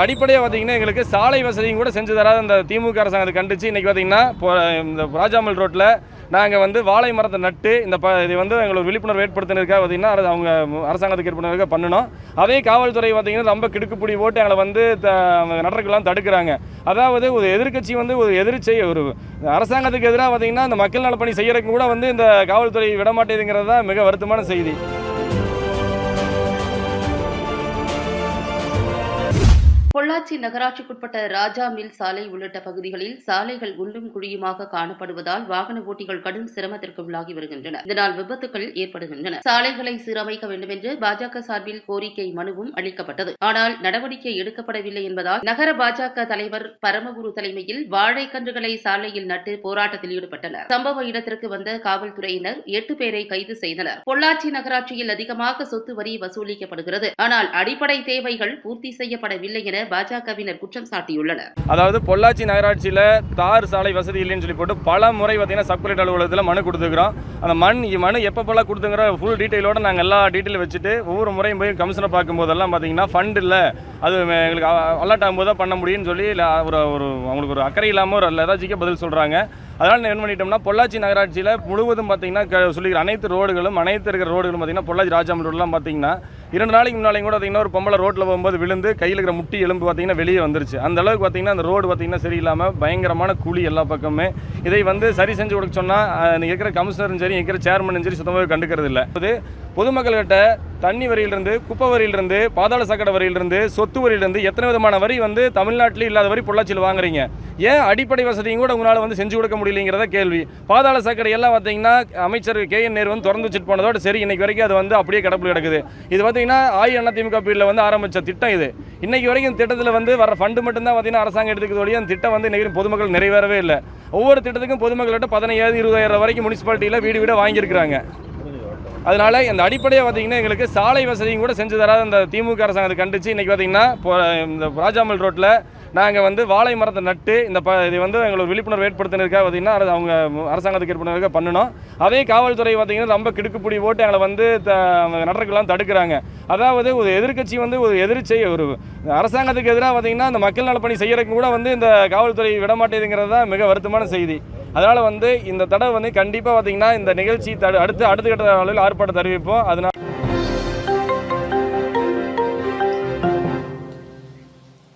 அடிப்படையாக பார்த்தீங்கன்னா எங்களுக்கு சாலை வசதியும் கூட செஞ்சு தராத இந்த திமுக அரசாங்கத்தை கண்டிச்சு இன்றைக்கி பார்த்தீங்கன்னா இந்த ராஜாமல் ரோட்டில் நாங்கள் வந்து வாழை மரத்தை நட்டு இது வந்து எங்களுக்கு விழிப்புணர்வு ஏற்படுத்தினதுக்காக பார்த்தீங்கன்னா அவங்க அரசாங்கத்துக்கு ஏற்படுத்தினதுக்காக பண்ணணும். அதே காவல்துறை பார்த்தீங்கன்னா ரொம்ப கிடுக்குப்பிடி போட்டு எங்களை வந்து நடக்கலாம் தடுக்கிறாங்க. அதாவது ஒரு எதிர்கட்சி வந்து ஒரு ஒரு அரசாங்கத்துக்கு எதிராக பார்த்தீங்கன்னா இந்த மக்கள் நலப்பணி செய்யறதுக்கு கூட வந்து இந்த காவல்துறை விடமாட்டேதுங்கிறது தான் மிக வருத்தமான செய்தி. பொள்ளாச்சி நகராட்சிக்குட்பட்ட ராஜா மில் சாலை உள்ளிட்ட பகுதிகளில் சாலைகள் குண்டும் குழியுமாக காணப்படுவதால் வாகன ஓட்டிகள் கடும் சிரமத்திற்கு உள்ளாகி வருகின்றனர். இதனால் விபத்துகள் ஏற்படுகின்றன. சாலைகளை சீரமைக்க வேண்டும் என்று பாஜக சார்பில் கோரிக்கை மனுவும் அளிக்கப்பட்டது. ஆனால் நடவடிக்கை எடுக்கப்படவில்லை என்பதால் நகர பாஜக தலைவர் பரமகுரு தலைமையில் வாழைக்கன்றுகளை சாலையில் நட்டு போராட்டத்தில் ஈடுபட்டனர். சம்பவ இடத்திற்கு வந்த காவல்துறையினர் 8 பேரை கைது செய்தனர். பொள்ளாச்சி நகராட்சியில் அதிகமாக சொத்து வரி வசூலிக்கப்படுகிறது. ஆனால் அடிப்படை தேவைகள் பூர்த்தி செய்யப்படவில்லை என பாஜகவினர் குற்றம் சாட்டியுள்ளனர். அதாவது பொள்ளாச்சி நகராட்சியில் தார் சாலை வசதி இல்லைன்னு சொல்லி போட்டு பல முறை பார்த்தீங்கன்னா சப் கலெக்டர் அலுவலகத்தில் மனு கொடுத்துக்கிறோம். அந்த மனு எப்பப்பெல்லாம் கொடுத்துங்கிற ஃபுல் டீட்டெயிலோட நாங்கள் எல்லா டீட்டெயிலும் வச்சுட்டு ஒவ்வொரு முறையும் போய் கமிஷனை பார்க்கும்போதெல்லாம் பார்த்தீங்கன்னா ஃபண்ட் இல்லை, அது எங்களுக்கு அலர்ட் ஆகும்போது தான் பண்ண முடியும்னு சொல்லி அவங்களுக்கு ஒரு அக்கறை இல்லாமல் ஒரு லெதாஜிக்கே பதில் சொல்கிறாங்க. அதனால் என்ன பண்ணிட்டோம்னா பொள்ளாச்சி நகராட்சியில் முழுவதும் பார்த்தீங்கன்னா சொல்லிக்கிற அனைத்து ரோடுகளும் இருக்கிற ரோடுகளும் பார்த்தீங்கன்னா பொள்ளாச்சி ராஜாமல் ரோடெலாம் பார்த்தீங்கன்னா 2 நாளைக்கு முன்னாலையும் கூட பார்த்தீங்கன்னா ஒரு பொம்பளை ரோட்டில் போகும்போது விழுந்து கையில் இருக்கிற முட்டி எலும்பு பார்த்தீங்கன்னா வெளியே வந்துருச்சு. அந்த அளவுக்கு பார்த்தீங்கன்னா அந்த ரோடு பார்த்தீங்கன்னா சரியில்லாமல் பயங்கரமான குழி எல்லா பக்கமே. இதை வந்து சரி செஞ்சு கொடுக்க சொன்னால் இருக்கிற கமிஷனரும் சரி இருக்கிற சேர்மனும் சரி சுத்தமாக கண்டுக்கிறது இல்லை. பொதுமக்கள்கிட்ட தண்ணி வரியிலிருந்து குப்பை வரியிலிருந்து பாதாள சாக்கடை வரியிலிருந்து சொத்து வரியிலிருந்து எத்தனை விதமான வரி வந்து தமிழ்நாட்டில் இல்லாத வரி பொள்ளாச்சியில் வாங்குறீங்க. ஏன் அடிப்படை வசதியும் கூட உங்களால் வந்து செஞ்சு கொடுக்க முடியலைங்கிறத கேள்வி. பாதாள சாக்கடை எல்லாம் பார்த்தீங்கன்னா அமைச்சர் KN நேரு வந்து திறந்து வச்சுட்டு போனதோட சரி இன்னைக்கு வரைக்கும் அது வந்து அப்படியே கிடப்பில் கிடக்குது. இது பார்த்தீங்கன்னா அதிமுக பீரியடில் வந்து ஆரம்பித்த திட்டம் இது. இன்னைக்கு வரைக்கும் இந்த திட்டத்தில் வந்து வர ஃபண்டு மட்டும்தான் பார்த்தீங்கன்னா அரசாங்கம் எடுத்துக்கிறதோடைய அந்த திட்டம் வந்து இன்னைக்கு பொதுமக்கள் நிறைவேறவே இல்லை. ஒவ்வொரு திட்டத்துக்கும் பொதுமக்கள்கிட்ட 15,000-20,000 வரைக்கும் முனிசிபாலிட்டியில் வீடு வாங்கியிருக்கிறாங்க. அதனால இந்த அடிப்படையாக பார்த்தீங்கன்னா எங்களுக்கு சாலை வசதியும் கூட செஞ்சு தராத இந்த திமுக அரசாங்கத்தை கண்டிச்சு இன்றைக்கி பார்த்தீங்கன்னா இந்த ராஜாமல் ரோட்டில் நாங்கள் வந்து வாழை மரத்தை நட்டு இது வந்து எங்களுக்கு விழிப்புணர்வு ஏற்படுத்தினதுக்காக பார்த்தீங்கன்னா அவங்க அரசாங்கத்துக்கு ஏற்படுத்தினதுக்காக பண்ணணும். அதே காவல்துறை பார்த்தீங்கன்னா ரொம்ப கிடுக்குப்பிடி போட்டு எங்களை வந்து நடக்கலாம் தடுக்கிறாங்க. அதாவது ஒரு எதிர்கட்சி வந்து ஒரு அரசாங்கத்துக்கு எதிராக பார்த்தீங்கன்னா இந்த மக்கள் நலப்பணி செய்யறதுக்கு கூட வந்து இந்த காவல்துறை விடமாட்டேதுங்கிறது தான் மிக வருத்தமான செய்தி. அதனால் வந்து இந்த தடவை வந்து கண்டிப்பாக பார்த்தீங்கன்னா இந்த நிகழ்ச்சி அடுத்த கட்ட அளவில் ஆர்ப்பாட்டம் தெரிவிப்போம். அதனால்